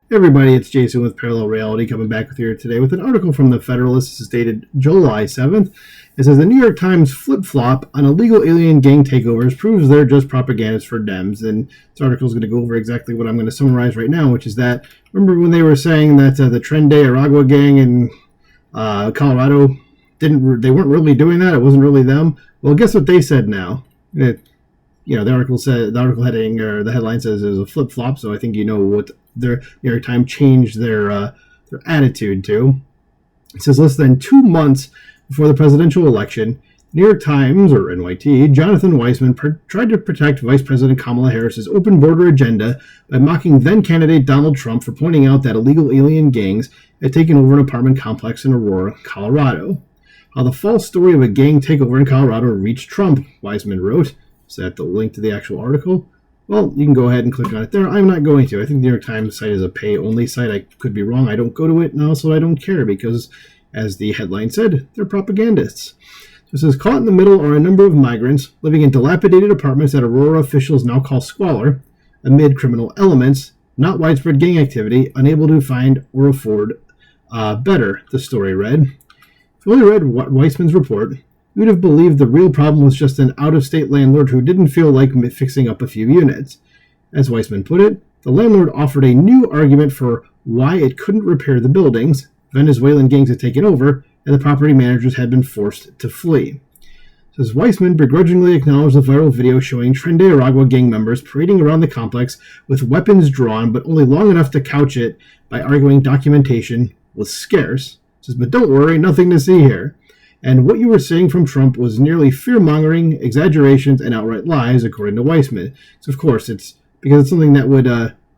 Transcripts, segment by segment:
Hey everybody, it's Jason with Parallel Reality coming back with you today with an article from the Federalist. This is dated July 7th. It says the New York Times flip-flop on illegal alien gang takeovers proves they're just propagandists for Dems. And this article is going to go over exactly what I'm going to summarize right now, which is that, remember when they were saying that the Trende Aragua gang in Colorado, they weren't really doing that, it wasn't really them? Well, guess what they said now? The article heading or the headline says it was a flip-flop, so I think you know what their New York Times changed their attitude to. It says less than 2 months before the presidential election, New York Times, or NYT, Jonathan Weissman tried to protect Vice President Kamala Harris's open border agenda by mocking then-candidate Donald Trump for pointing out that illegal alien gangs had taken over an apartment complex in Aurora, Colorado. How the false story of a gang takeover in Colorado reached Trump, Weissman wrote. Is that the link to the actual article? Well, you can go ahead and click on it there. I'm not going to. I think the New York Times site is a pay-only site. I could be wrong. I don't go to it, and also I don't care because, as the headline said, they're propagandists. So it says, caught in the middle are a number of migrants living in dilapidated apartments that Aurora officials now call squalor, amid criminal elements, not widespread gang activity, unable to find or afford better, the story read. If you only read Weissman's report, you would have believed the real problem was just an out-of-state landlord who didn't feel like fixing up a few units. As Weissman put it, the landlord offered a new argument for why it couldn't repair the buildings. Venezuelan gangs had taken over, and the property managers had been forced to flee. Says Weissman begrudgingly acknowledged the viral video showing Trende Aragua gang members parading around the complex with weapons drawn, but only long enough to couch it by arguing documentation was scarce. Says, but don't worry, nothing to see here. And what you were seeing from Trump was nearly fear-mongering, exaggerations, and outright lies, according to Weissman. So, of course, it's because it's something that would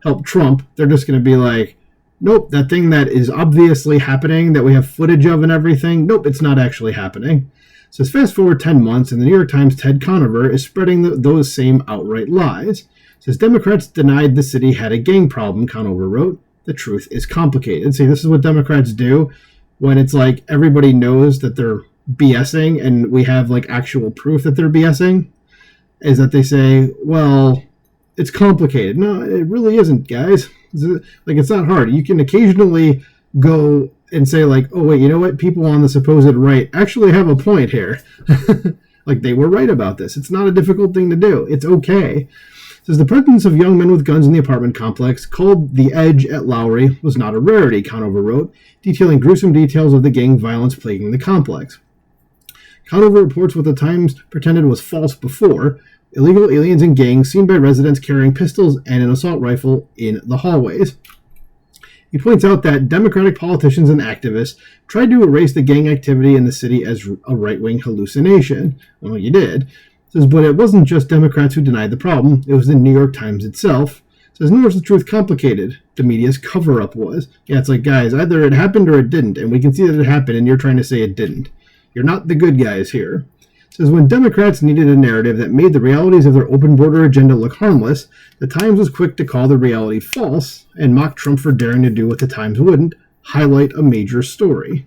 help Trump. They're just going to be like, nope, that thing that is obviously happening, that we have footage of and everything, nope, it's not actually happening. So, fast forward 10 months, and the New York Times' Ted Conover is spreading those same outright lies. Says Democrats denied the city had a gang problem, Conover wrote. The truth is complicated. See, this is what Democrats do when it's like everybody knows that they're BSing and we have like actual proof that they're BSing, is that they say, well, it's complicated. No, it really isn't, guys. It's not hard. You can occasionally go and say like, oh wait, you know what? People on the supposed right actually have a point here. Like they were right about this. It's not a difficult thing to do. It's okay. Says the presence of young men with guns in the apartment complex, called The Edge at Lowry, was not a rarity, Conover wrote, detailing gruesome details of the gang violence plaguing the complex. Conover reports what the Times pretended was false before: illegal aliens and gangs seen by residents carrying pistols and an assault rifle in the hallways. He points out that Democratic politicians and activists tried to erase the gang activity in the city as a right-wing hallucination. Well, you did. Says, but it wasn't just Democrats who denied the problem. It was the New York Times itself. Says, nor is the truth complicated. The media's cover-up was. Yeah, it's like, guys, either it happened or it didn't, and we can see that it happened, and you're trying to say it didn't. You're not the good guys here. It says, when Democrats needed a narrative that made the realities of their open border agenda look harmless, the Times was quick to call the reality false and mock Trump for daring to do what the Times wouldn't: highlight a major story.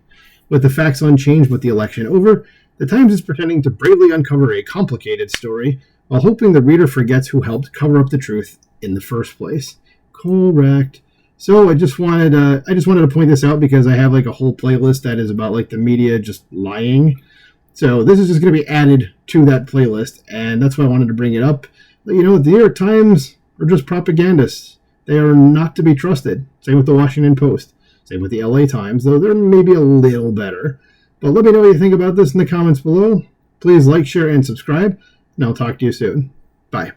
With the facts unchanged with the election over, the Times is pretending to bravely uncover a complicated story while hoping the reader forgets who helped cover up the truth in the first place. Correct. So I just wanted to point this out because I have like a whole playlist that is about like the media just lying. So this is just going to be added to that playlist, and that's why I wanted to bring it up. But, you know, the New York Times are just propagandists. They are not to be trusted. Same with the Washington Post. Same with the LA Times, though they're maybe a little better. But let me know what you think about this in the comments below. Please like, share, and subscribe, and I'll talk to you soon. Bye.